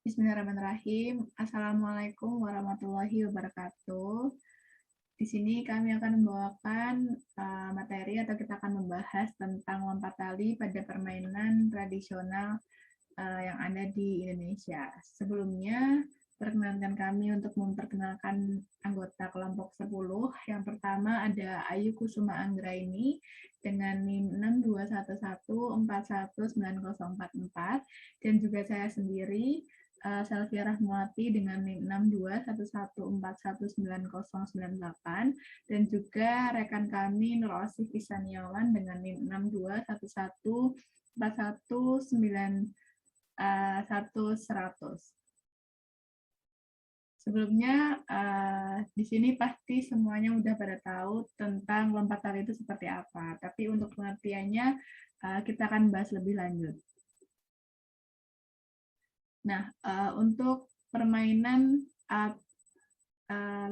Bismillahirrahmanirrahim. Assalamualaikum warahmatullahi wabarakatuh. Di sini kami akan membawakan materi atau kita akan membahas tentang lompat tali pada permainan tradisional yang ada di Indonesia. Sebelumnya, perkenankan kami untuk memperkenalkan anggota kelompok 10. Yang pertama ada Ayu Kusuma Anggraini dengan NIM 621141904 dan juga saya sendiri Selvia Rahmawati dengan NIM 62114190908 dan juga rekan kami Nur Osif Isaniawan dengan NIM 62114191100. Sebelumnya, di sini pasti semuanya udah pada tahu tentang lompat tali itu seperti apa. Tapi untuk pengertiannya, kita akan bahas lebih lanjut. Nah, untuk permainan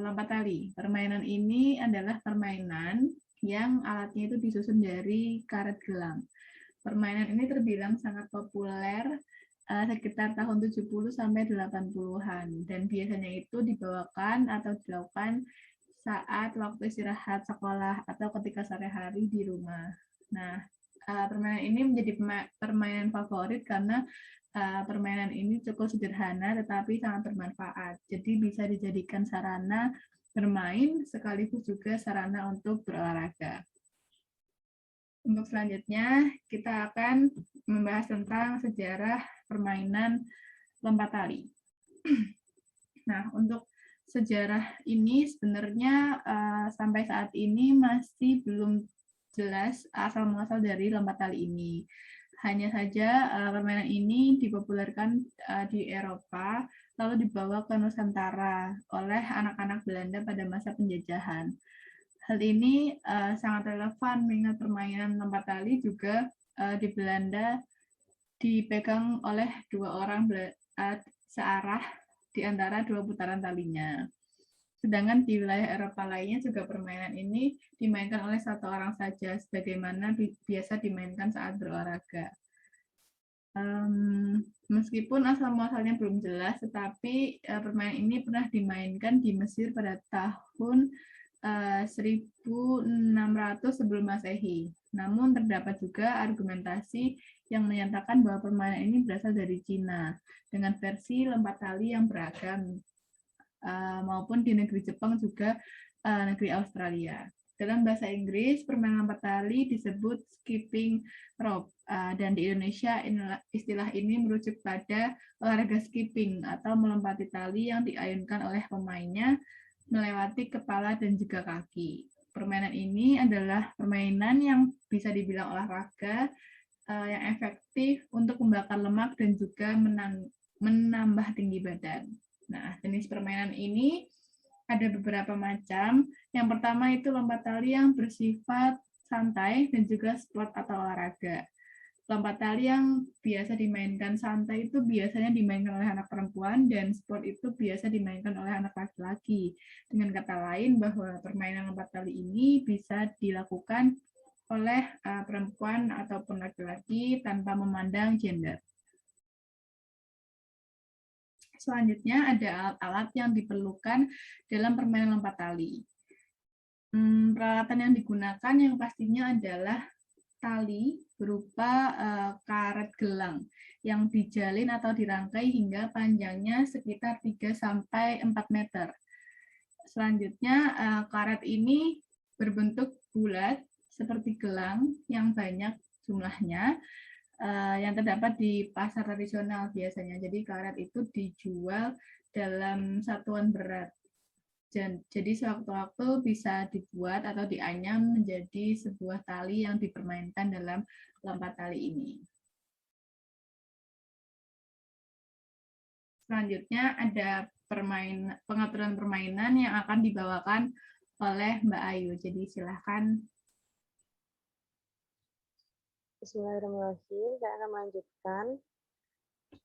lompat tali. Permainan ini adalah permainan yang alatnya itu disusun dari karet gelang. Permainan ini terbilang sangat populer sekitar tahun 70 sampai 80-an dan biasanya itu dibawakan atau dilakukan saat waktu istirahat sekolah atau ketika sehari-hari di rumah. Nah, permainan ini menjadi permainan favorit karena permainan ini cukup sederhana tetapi sangat bermanfaat. Jadi bisa dijadikan sarana bermain sekaligus juga sarana untuk berolahraga. Untuk selanjutnya, kita akan membahas tentang sejarah permainan lompat tali. Nah, untuk sejarah ini sebenarnya sampai saat ini masih belum jelas asal-muasal dari lompat tali ini. Hanya saja permainan ini dipopulerkan di Eropa, lalu dibawa ke Nusantara oleh anak-anak Belanda pada masa penjajahan. Hal ini sangat relevan mengingat permainan lompat tali juga di Belanda dipegang oleh dua orang searah di antara dua putaran talinya. Sedangkan di wilayah Eropa lainnya juga permainan ini dimainkan oleh satu orang saja, sebagaimana biasa dimainkan saat berolahraga. Meskipun asal-muasalnya belum jelas, tetapi permainan ini pernah dimainkan di Mesir pada tahun 1600 sebelum Masehi. Namun terdapat juga argumentasi yang menyatakan bahwa permainan ini berasal dari Cina dengan versi lompat tali yang beragam, maupun di negeri Jepang juga negeri Australia. Dalam bahasa Inggris, permainan lompat tali disebut skipping rope, dan di Indonesia istilah ini merujuk pada olahraga skipping atau melompati tali yang diayunkan oleh pemainnya melewati kepala dan juga kaki. Permainan ini adalah permainan yang bisa dibilang olahraga yang efektif untuk membakar lemak dan juga menambah tinggi badan. Nah, jenis permainan ini ada beberapa macam. Yang pertama itu lompat tali yang bersifat santai dan juga sport atau olahraga. Lompat tali yang biasa dimainkan santai itu biasanya dimainkan oleh anak perempuan dan sport itu biasa dimainkan oleh anak laki-laki. Dengan kata lain bahwa permainan lompat tali ini bisa dilakukan oleh perempuan ataupun laki-laki tanpa memandang gender. Selanjutnya ada alat-alat yang diperlukan dalam permainan lompat tali. Peralatan yang digunakan yang pastinya adalah tali berupa karet gelang yang dijalin atau dirangkai hingga panjangnya sekitar 3-4 meter. Selanjutnya, karet ini berbentuk bulat seperti gelang yang banyak jumlahnya, yang terdapat di pasar tradisional biasanya. Jadi karet itu dijual dalam satuan berat. Jadi sewaktu-waktu bisa dibuat atau dianyam menjadi sebuah tali yang dipermainkan dalam lompat tali ini. Selanjutnya ada pengaturan permainan yang akan dibawakan oleh Mbak Ayu. Jadi silahkan. Bismillahirrahmanirrahim. Saya akan melanjutkan.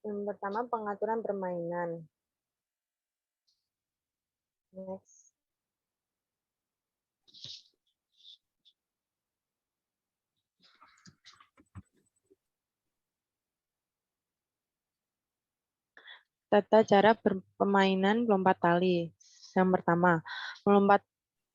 Yang pertama, pengaturan permainan. Next. Tata cara permainan lompat tali. Yang pertama, melompat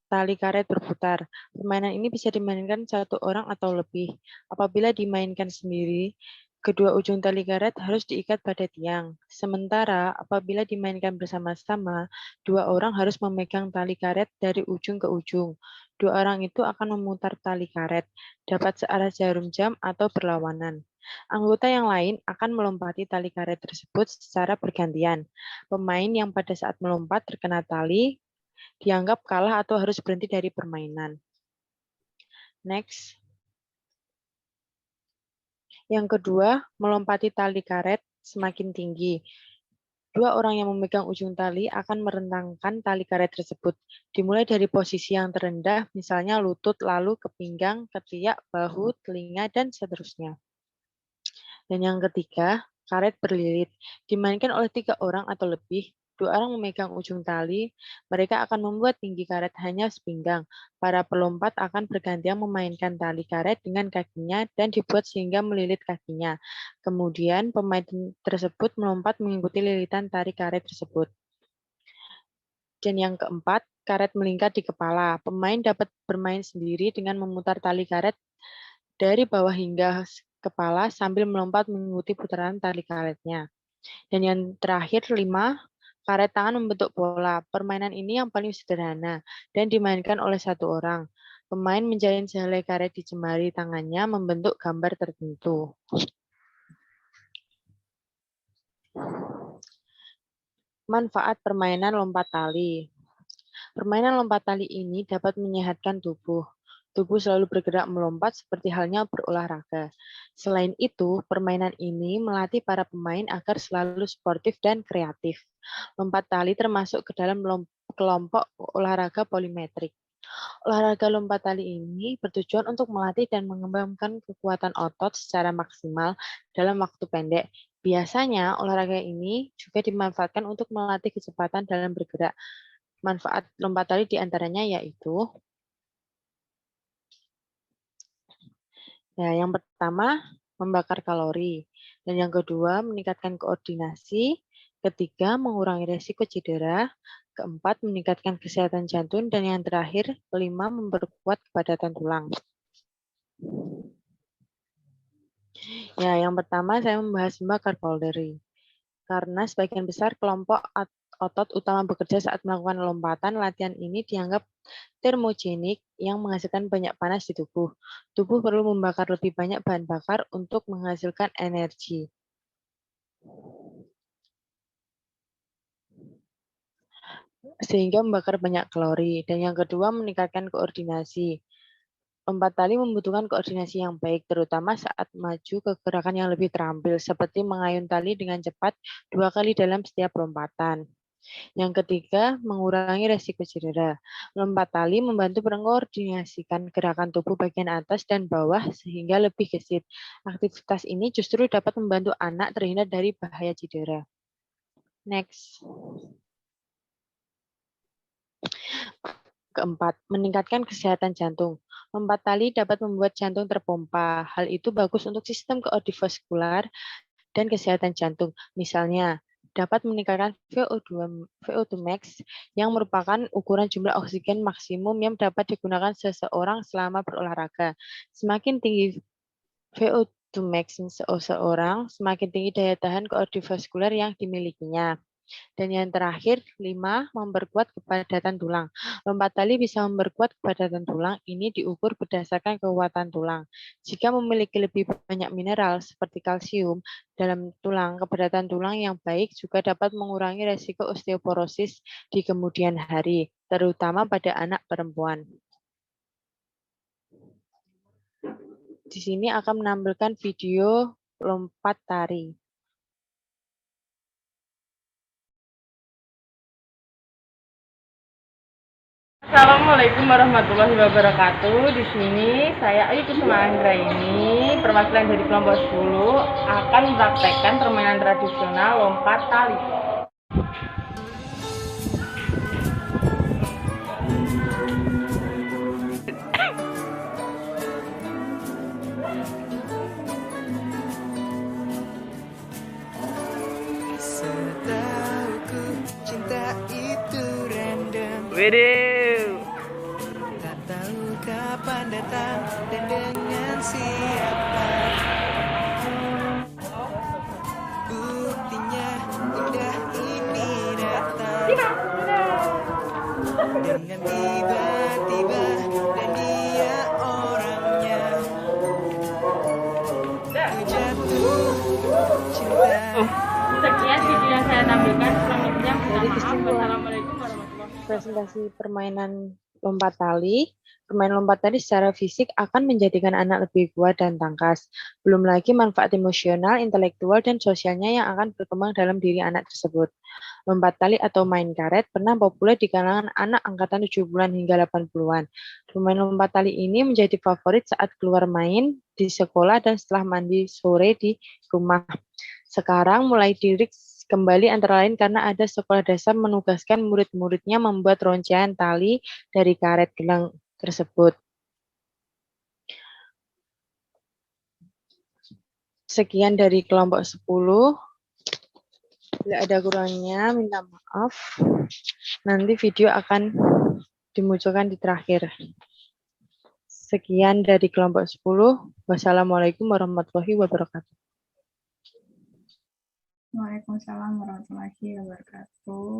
tali karet berputar. Permainan ini bisa dimainkan satu orang atau lebih. Apabila dimainkan sendiri, kedua ujung tali karet harus diikat pada tiang. Sementara apabila dimainkan bersama-sama, dua orang harus memegang tali karet dari ujung ke ujung. Dua orang itu akan memutar tali karet, dapat searah jarum jam atau berlawanan. Anggota yang lain akan melompati tali karet tersebut secara bergantian. Pemain yang pada saat melompat terkena tali dianggap kalah atau harus berhenti dari permainan. Next. Yang kedua, melompati tali karet semakin tinggi. Dua orang yang memegang ujung tali akan merentangkan tali karet tersebut. Dimulai dari posisi yang terendah, misalnya lutut, lalu ke pinggang, ketiak, bahu, telinga, dan seterusnya. Dan yang ketiga, karet berlilit. Dimainkan oleh 3 orang atau lebih. 2 orang memegang ujung tali. Mereka akan membuat tinggi karet hanya sepinggang. Para pelompat akan bergantian memainkan tali karet dengan kakinya dan dibuat sehingga melilit kakinya. Kemudian pemain tersebut melompat mengikuti lilitan tali karet tersebut. Dan yang keempat, karet melingkar di kepala. Pemain dapat bermain sendiri dengan memutar tali karet dari bawah hingga kepala sambil melompat mengikuti putaran tali karetnya. Dan yang terakhir, 5, karet tangan membentuk bola. Permainan ini yang paling sederhana dan dimainkan oleh satu orang. Pemain menjalin sehelai karet di jemari tangannya membentuk gambar tertentu. Manfaat permainan lompat tali. Permainan lompat tali ini dapat menyehatkan tubuh. Tubuh selalu bergerak melompat seperti halnya berolahraga. Selain itu, permainan ini melatih para pemain agar selalu sportif dan kreatif. Lompat tali termasuk ke dalam kelompok olahraga polimetrik. Olahraga lompat tali ini bertujuan untuk melatih dan mengembangkan kekuatan otot secara maksimal dalam waktu pendek. Biasanya, olahraga ini juga dimanfaatkan untuk melatih kecepatan dalam bergerak. Manfaat lompat tali diantaranya yaitu yang pertama, membakar kalori. Dan yang kedua, meningkatkan koordinasi. Ketiga, mengurangi resiko cedera. Keempat, meningkatkan kesehatan jantung. Dan yang terakhir, kelima, memperkuat kepadatan tulang. Yang pertama saya membahas membakar kalori. Karena sebagian besar kelompok otot utama bekerja saat melakukan lompatan, latihan ini dianggap termogenik yang menghasilkan banyak panas di tubuh. Tubuh perlu membakar lebih banyak bahan bakar untuk menghasilkan energi. Sehingga membakar banyak kalori. Dan yang kedua, meningkatkan koordinasi. Lompat tali membutuhkan koordinasi yang baik, terutama saat maju ke gerakan yang lebih terampil, seperti mengayun tali dengan cepat 2 kali dalam setiap lompatan. Yang ketiga, mengurangi resiko cedera. Lompat tali membantu mengkoordinasikan gerakan tubuh bagian atas dan bawah sehingga lebih gesit. Aktivitas ini justru dapat membantu anak terhindar dari bahaya cedera. Next. Keempat, meningkatkan kesehatan jantung. Lompat tali dapat membuat jantung terpompa. Hal itu bagus untuk sistem kardiovaskular dan kesehatan jantung. Misalnya, dapat meningkatkan VO2 max yang merupakan ukuran jumlah oksigen maksimum yang dapat digunakan seseorang selama berolahraga. Semakin tinggi VO2 max seseorang, semakin tinggi daya tahan kardiovaskular yang dimilikinya. Dan yang terakhir, 5, memperkuat kepadatan tulang. Lompat tali bisa memperkuat kepadatan tulang. Ini diukur berdasarkan kekuatan tulang. Jika memiliki lebih banyak mineral seperti kalsium dalam tulang, kepadatan tulang yang baik juga dapat mengurangi resiko osteoporosis di kemudian hari, terutama pada anak perempuan. Di sini akan menampilkan video lompat tali. Assalamualaikum warahmatullahi wabarakatuh. Di sini saya Ayu Kusuma Anggraini, perwakilan dari kelompok 10 akan mempraktekkan permainan tradisional lompat tali. Sedang Waduh. Tak tahu kapan datang dan dengan siapa. Buktinya indah ini datang dengan tiba-tiba dan dia orangnya. Ku jatuh cinta. Sekian video yang saya tampilkan. Selanjutnya minta Jadi maaf. kesimpulan Wassalamualaikum warahmatullahi wabarakatuh. presentasi permainan lompat tali. Permainan lompat tali secara fisik akan menjadikan anak lebih kuat dan tangkas. Belum lagi manfaat emosional, intelektual, dan sosialnya yang akan berkembang dalam diri anak tersebut. Lompat tali atau main karet pernah populer di kalangan anak angkatan 7 bulan hingga 80-an. Permainan lompat tali ini menjadi favorit saat keluar main di sekolah dan setelah mandi sore di rumah. Sekarang mulai diriks kembali antara lain karena ada sekolah dasar menugaskan murid-muridnya membuat roncayan tali dari karet gelang tersebut. Sekian dari kelompok 10. Bila ada kurangnya, minta maaf. Nanti video akan dimunculkan di terakhir. Sekian dari kelompok 10. Wassalamualaikum warahmatullahi wabarakatuh. Waalaikumsalam warahmatullahi wabarakatuh.